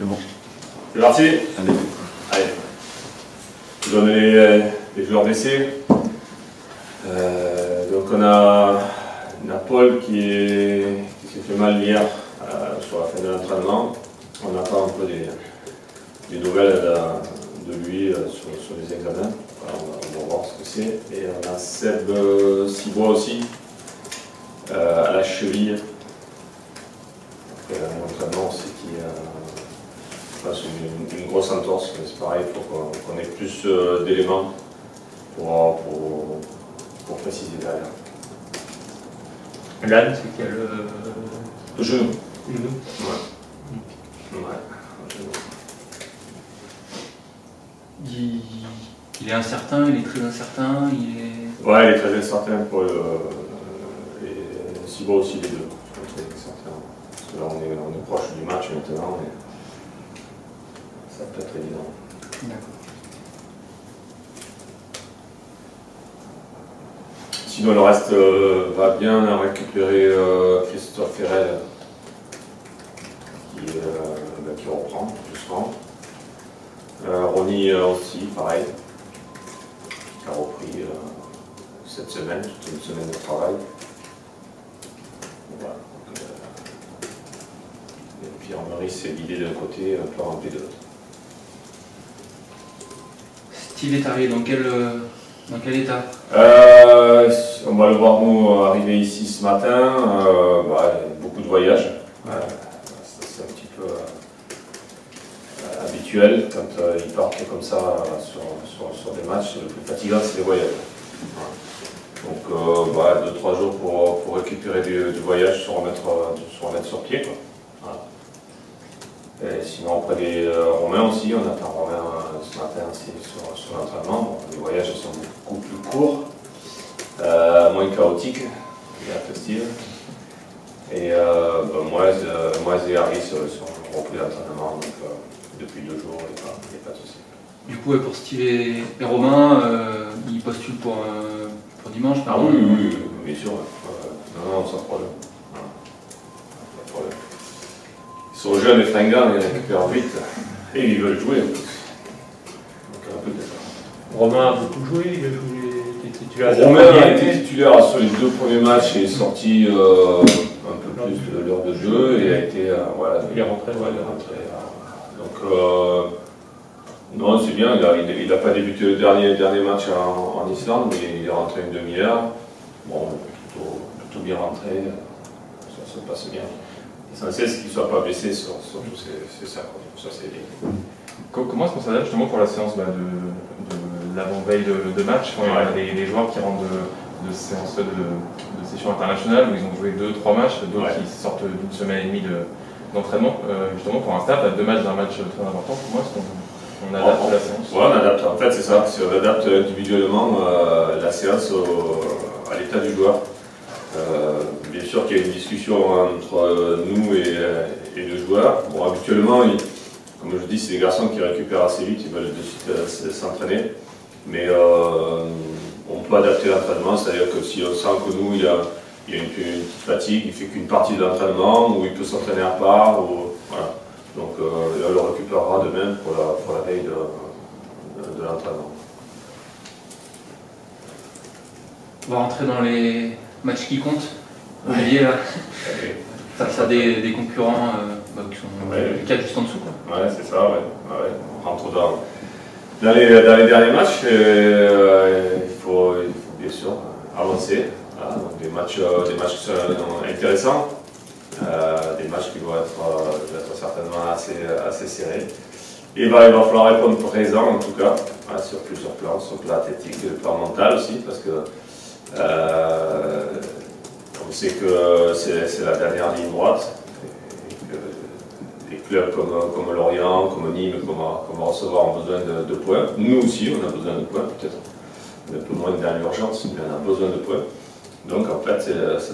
C'est bon. C'est parti. Allez. Allez. Je donne les joueurs blessés. Donc on a Paul qui s'est fait mal hier sur la fin de l'entraînement. On attend un peu des nouvelles de lui sur les examens. Voilà, on va voir ce que c'est. Et on a Seb Cibois aussi à la cheville. Après l'entraînement aussi qui c'est une grosse entorse, mais c'est pareil, il faut qu'on ait plus d'éléments pour préciser derrière. L'âne, c'est quel Genou. genou. Ouais. Il est incertain, il est très incertain, il est... Ouais, il est très incertain pour et Cibois aussi les deux. Très incertain. Parce que là on est proche du match maintenant, mais ça peut être évident. D'accord. Sinon le reste va bien. On a récupéré Christophe Ferrel qui reprend doucement. Ronny aussi, pareil, qui a repris cette semaine, toute une semaine de travail. Voilà. Et puis Maurice s'est vidé d'un côté, un peu rempli de l'autre. Steve est arrivé dans quel état? On va le voir nous arriver ici ce matin. Beaucoup de voyages. C'est un petit peu habituel quand ils partent comme ça sur des matchs. Le plus fatigant, c'est les voyages. Donc 2-3 jours pour récupérer du voyage, se remettre sur pied, quoi. Voilà. Et sinon après les Romains aussi, on attend Romain ce matin aussi sur l'entraînement. Bon, les voyages sont beaucoup plus courts, moins chaotiques, bien festifs. Et moi et Harry sont repris l'entraînement depuis 2 jours, il n'y a pas de souci. Du coup, pour Steve et Romain, ils postulent pour dimanche, Ah pardon. oui, bien sûr. Non, sans problème. Pas de problème. Ils sont jeunes et fringants, ils récupèrent vite et ils veulent jouer en plus. Donc un peu de ça. Romain a beaucoup joué, il a joué les titulaires. Romain a été titulaire sur les 2 premiers matchs et est sorti un peu plus de l'heure de jeu et a été Il est rentré, il est rentré. Donc non, c'est bien, il n'a pas débuté le dernier match en Islande, mais il est rentré une demi-heure. Bon, plutôt bien rentré, ça se passe bien. L'essentiel, c'est qu'il ne soit pas blessé sur tous ces cercles. Ça, c'est bien. Comment est-ce qu'on s'adapte justement pour la séance de l'avant-veille de match, quand il y a des joueurs qui rentrent de séance de session internationale où ils ont joué 2-3 matchs, d'autres qui sortent d'une semaine et demie d'entraînement, justement pour un stade, à 2 matchs d'un match très important, comment est-ce qu'on adapte la séance? Ouais, on adapte, en fait c'est ça, on adapte individuellement la séance à l'état du joueur. Bien sûr qu'il y a une discussion entre nous et le joueur. Bon, habituellement, comme je dis, c'est des garçons qui récupèrent assez vite, ils veulent de suite s'entraîner. Mais on peut adapter l'entraînement, c'est-à-dire que si on sent que nous, il y a une petite fatigue, il fait qu'une partie de l'entraînement, ou il peut s'entraîner à part, voilà. Donc là, on le récupérera demain pour la veille de l'entraînement. On va rentrer dans les matchs qui comptent. Vous voyez là, ça a des concurrents qui sont 4 juste en dessous, quoi. Ouais, c'est ça, ouais. On rentre dans les derniers matchs, il faut bien sûr avancer. Voilà, donc des matchs intéressants, des matchs qui vont être certainement assez serrés. Et il va falloir répondre présent en tout cas, sur plusieurs plans, sur le plan athlétique, le plan mental aussi, parce que on sait que c'est la dernière ligne droite. Les clubs comme Lorient, comme Nîmes, comme Recevoir ont besoin de points. Nous aussi, on a besoin de points, peut-être un peu moins dans l'urgence, mais on a besoin de points. Donc en fait, ça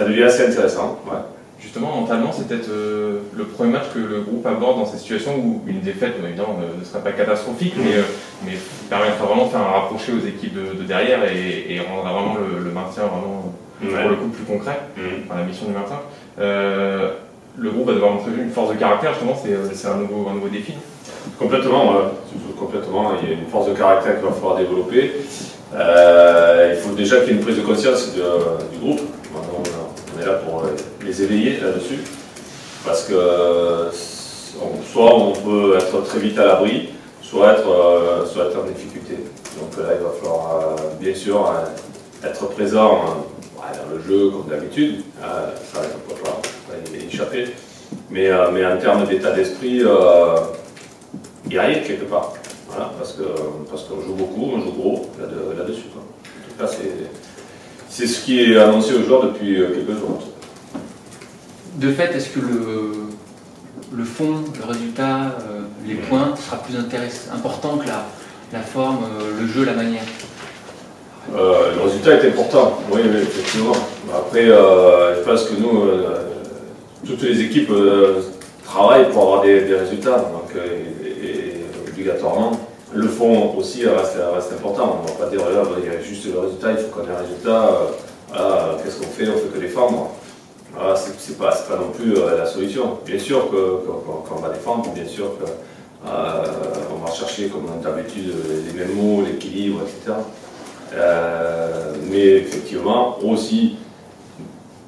devient assez intéressant. Ouais. Justement, mentalement, c'est peut-être le premier match que le groupe aborde dans ces situations où une défaite, évidemment, ne serait pas catastrophique, mais permettra vraiment de faire un rapproché aux équipes de derrière et rendra vraiment le maintien vraiment, pour le coup, plus concret, enfin, la mission du maintien. le groupe va devoir montrer une force de caractère, justement, c'est un nouveau défi. Complètement, complètement. Il y a une force de caractère qu'il va falloir développer. Il faut déjà qu'il y ait une prise de conscience du groupe. On est là pour les éveiller là-dessus. Parce que soit on peut être très vite à l'abri, soit être en difficulté. Donc là, il va falloir bien sûr être présent dans le jeu comme d'habitude. Ça, on ne peut pas y échapper. Mais en termes d'état d'esprit, y arrive quelque part. Voilà, parce qu'on joue beaucoup, on joue gros là-dessus. En tout cas, c'est ce qui est annoncé aux joueurs depuis quelques jours. De fait, est-ce que le fond, le résultat, les points sera plus important que la forme, le jeu, la manière? Le résultat est important, oui, effectivement. Après, je pense que nous, toutes les équipes travaillent pour avoir des résultats. Donc, et obligatoirement, le fond aussi reste important. On ne va pas dire, là, il y a juste le résultat, il faut qu'on ait un résultat. Voilà, qu'est-ce qu'on fait? On fait que défendre. Voilà, c'est pas non plus la solution. Bien sûr qu'on va défendre, bien sûr qu'on va chercher, comme d'habitude, les mêmes mots, l'équilibre, etc. Mais effectivement, aussi,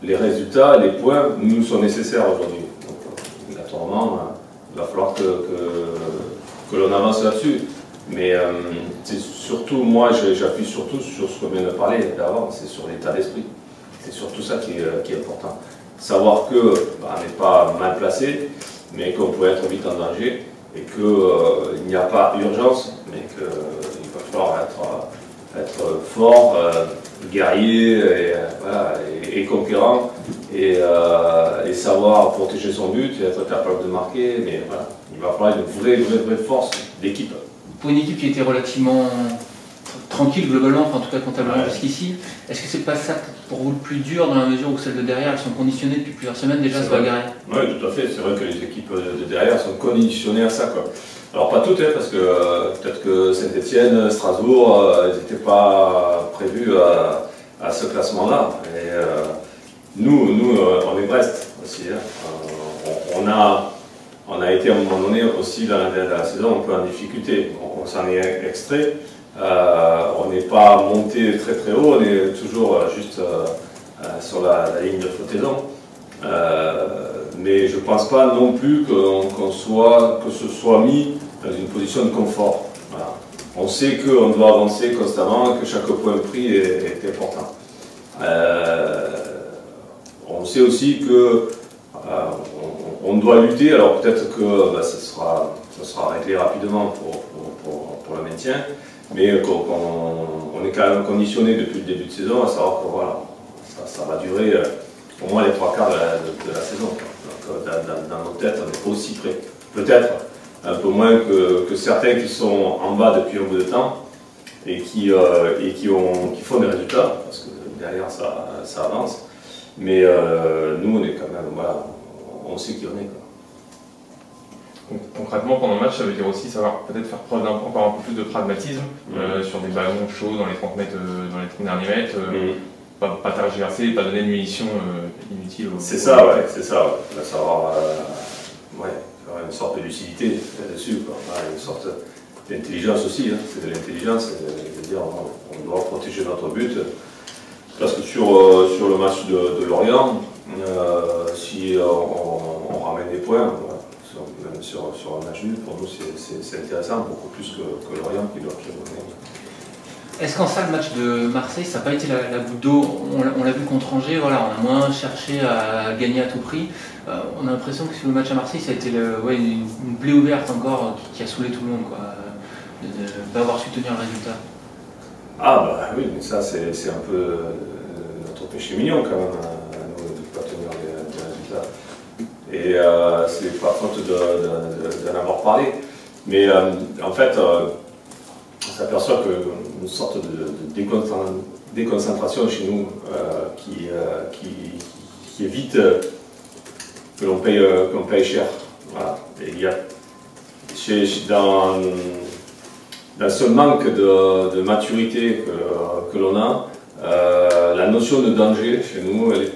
les résultats, les points nous sont nécessaires aujourd'hui. Donc, obligatoirement, il va falloir que l'on avance là-dessus. Mais c'est surtout, moi, j'appuie surtout sur ce qu'on vient de parler d'avant, c'est sur l'état d'esprit. C'est surtout ça qui est important. Savoir qu'on n'est pas mal placé, mais qu'on peut être vite en danger, et qu'il n'y a pas urgence, mais qu'il va falloir être fort, guerrier et conquérant, et savoir protéger son but, et être capable de marquer, mais voilà, il va falloir une vraie force d'équipe. Pour une équipe qui était relativement tranquille globalement, enfin, en tout cas comptablement jusqu'ici, est-ce que c'est pas ça pour vous le plus dur dans la mesure où celles de derrière elles sont conditionnées depuis plusieurs semaines déjà à se bagarrer? Oui, tout à fait, c'est vrai que les équipes de derrière sont conditionnées à ça, quoi. Alors pas toutes, parce que peut-être que Saint-Etienne, Strasbourg, elles n'étaient pas prévues à ce classement-là. Et nous, on est Brest aussi. On a été à un moment donné aussi dans la saison un peu en difficulté. On s'en est extrait. On n'est pas monté très haut, on est toujours juste sur la ligne de flottaison. Mais je ne pense pas non plus que ce soit mis dans une position de confort. Voilà. On sait qu'on doit avancer constamment, que chaque point pris est important. On sait aussi que on doit lutter, alors peut-être que ça sera réglé rapidement pour le maintien, mais on est quand même conditionné depuis le début de saison à savoir que voilà, ça va durer au moins les 3/4 de la saison. Donc dans nos têtes, on n'est pas aussi près. Peut-être un peu moins que certains qui sont en bas depuis un bout de temps et qui font des résultats, parce que derrière ça avance. Mais nous, on est quand même, voilà, on sait qui on est, quoi. Concrètement, pendant le match, ça veut dire aussi savoir peut-être faire preuve encore un peu plus de pragmatisme sur des ballons chauds dans les 30 mètres, dans les 30 derniers mètres, pas tergiverser, pas donner de munitions inutiles. C'est ça, ouais, c'est ça. Il va savoir avoir une sorte de lucidité là-dessus, quoi. Une sorte d'intelligence aussi, hein. C'est de l'intelligence, c'est-à-dire on doit protéger notre but. Parce que sur le match de Lorient, si on ramène des points, même sur un match nul, pour nous c'est intéressant, beaucoup plus que Lorient qui doit gagner. Est-ce qu'en ça, le match de Marseille, ça n'a pas été la goutte d'eau? On l'a vu contre Angers, voilà, on a moins cherché à gagner à tout prix. On a l'impression que sur le match à Marseille, ça a été une plaie ouverte encore qui a saoulé tout le monde, quoi, de ne pas avoir su tenir le résultat. Ah bah oui, mais ça c'est un peu notre péché mignon quand même, nous, de ne pas tenir les résultats. Et c'est pas faute d'en avoir parlé. Mais en fait, on s'aperçoit qu'une sorte de déconcentration chez nous qui évite que l'on paye cher. Voilà. Et il y a dans ce manque de maturité que l'on a, la notion de danger chez nous, elle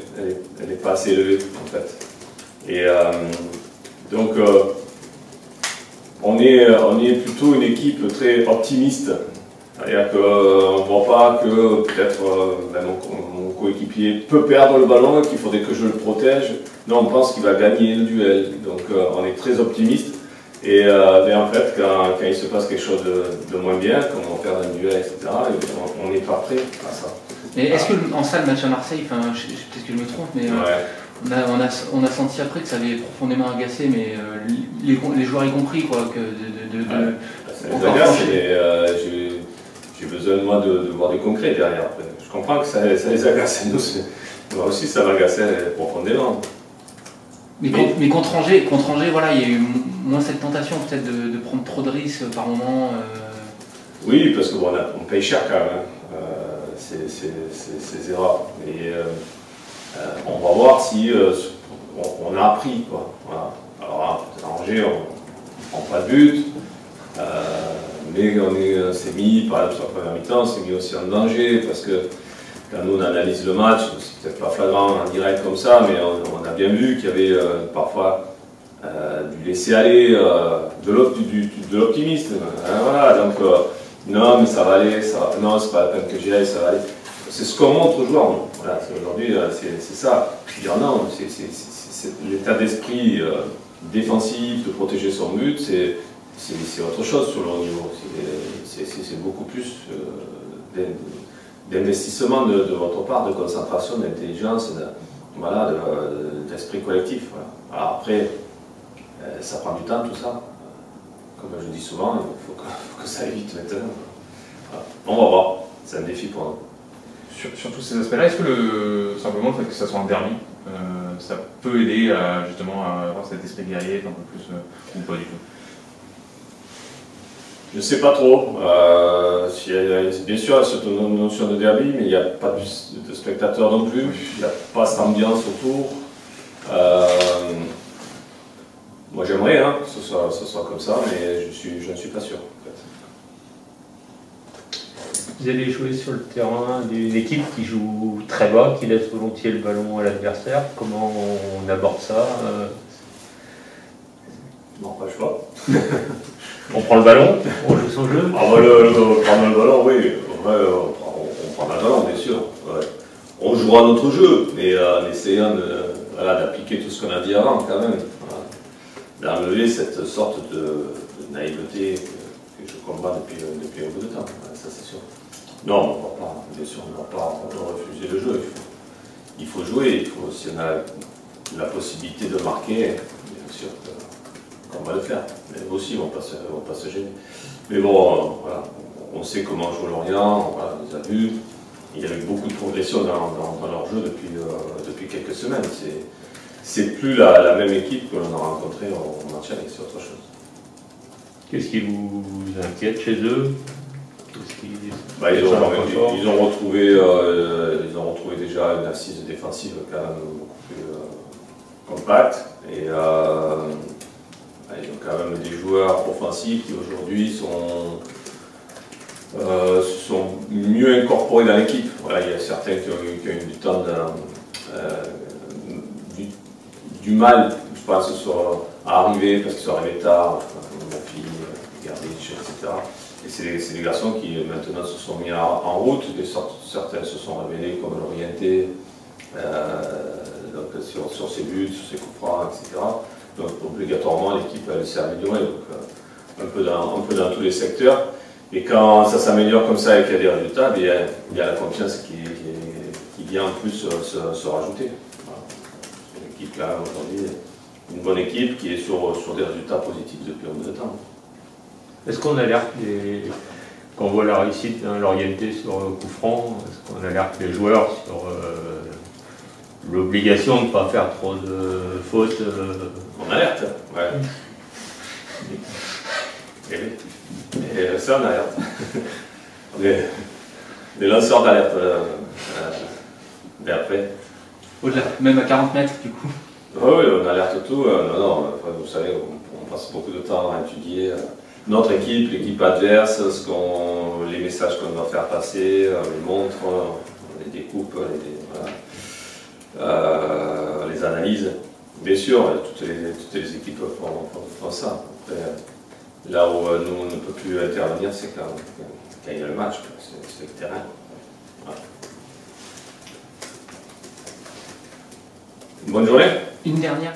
n'est pas assez élevée en fait. Et donc, on est plutôt une équipe très optimiste. C'est-à-dire qu'on ne voit pas que peut-être mon coéquipier peut perdre le ballon et qu'il faudrait que je le protège. Non, on pense qu'il va gagner le duel. Donc on est très optimiste. Et mais en fait, quand il se passe quelque chose de moins bien, comme on perd un duel, etc., on n'est pas prêt à ça. Mais est-ce qu'en salle match à Marseille, enfin, peut-être que je me trompe, mais Ouais. on a senti après que ça avait profondément agacé, mais les joueurs y compris, quoi, que Ça les agace, mais j'ai besoin de moi de voir du concret derrière. Après. Je comprends que ça les agace, moi aussi ça m'agaçait profondément. Mais contre Angers, voilà, il y a eu moins cette tentation peut-être de prendre trop de risques par moment. Oui, parce qu'on on paye cher quand même, ces erreurs. Et on va voir si on a appris, quoi. Voilà. Alors à Angers, on prend pas de but. Mais on s'est mis, par exemple sur la première mi-temps, on s'est mis aussi en danger parce que quand nous on analyse le match, c'est peut-être pas flagrant en direct comme ça, mais on a bien vu qu'il y avait parfois du laisser-aller, de l'optimisme. Voilà, donc non mais ça va aller, non c'est pas la peine que j'y aille, ça va aller. C'est ce qu'on montre aux joueurs. Voilà, aujourd'hui c'est ça. Dire non, c'est l'état d'esprit défensif, de protéger son but, c'est autre chose sur le haut niveau. C'est beaucoup plus d'investissement de votre part, de concentration, d'intelligence, d'esprit collectif. Voilà. Alors après, ça prend du temps tout ça. Comme je dis souvent, il faut que ça aille vite maintenant. Voilà. On va voir, c'est un défi pour nous. Sur tous ces aspects-là, est-ce que simplement le fait que ça soit un derby, ça peut aider justement à avoir cet esprit guerrier un peu plus, ou pas du tout? Je ne sais pas trop. Bien sûr, il y a cette notion de derby, mais il n'y a pas de spectateurs non plus. Il n'y a pas cette ambiance autour. Moi, j'aimerais que ce soit comme ça, mais je ne suis pas sûr. En fait. Vous allez jouer sur le terrain d'une équipe qui joue très bas, qui laisse volontiers le ballon à l'adversaire. Comment on aborde ça? Non, pas le choix. On prend le ballon, on joue son jeu. Prendre le ballon, oui. On prendra le ballon, bien sûr. Ouais. On jouera notre jeu, mais en essayant d'appliquer tout ce qu'on a dit avant, quand même. Voilà. D'enlever cette sorte de naïveté que je combats depuis un bout de temps. Ouais, ça, c'est sûr. Non, on va pas, bien sûr, on ne va pas refuser le jeu. Il faut jouer. Si on a la possibilité de marquer, bien sûr qu'on va le faire. Mais aussi, on va pas se gêner. Mais bon, voilà, on sait comment joue Lorient, on les a vus. Il y a eu beaucoup de progression dans leur jeu depuis quelques semaines. C'est plus la même équipe que l'on a rencontrée au match avec, c'est autre chose. Qu'est-ce qui vous inquiète chez eux? Ils ont retrouvé déjà une assise défensive quand même beaucoup plus compacte. Et ils ont quand même des joueurs offensifs qui aujourd'hui sont mieux incorporés dans l'équipe. Voilà, il y a certains qui ont eu du temps du mal, je pense, à arriver parce qu'ils sont arrivés tard, ma fille, Gardich, etc. Et c'est des garçons qui maintenant se sont mis en route, certains se sont révélés comme l'orienté sur ses buts, sur ses coups francs, etc. Donc obligatoirement l'équipe s'est améliorée, un peu dans tous les secteurs. Et quand ça s'améliore comme ça et qu'il y a des résultats, il y a la confiance qui vient en plus se rajouter. Voilà. Une équipe là aujourd'hui, une bonne équipe qui est sur des résultats positifs depuis un bout de temps. Est-ce qu'on alerte quand on voit la réussite d'un l'orienté sur coup franc, est-ce qu'on alerte les joueurs sur l'obligation de ne pas faire trop de fautes? On alerte, ouais. Et ça, on alerte. On est des lanceurs d'alerte. Mais après. Au-delà, même à 40 mètres, du coup. Oui, on alerte tout. Vous savez, on passe beaucoup de temps à étudier notre équipe, l'équipe adverse, les messages qu'on doit faire passer, les montres, les découpes, les analyses. Bien sûr, toutes les équipes font ça. Après, là où nous on ne peut plus intervenir, c'est quand il y a le match, c'est le terrain. Voilà. Bonne journée. Une dernière.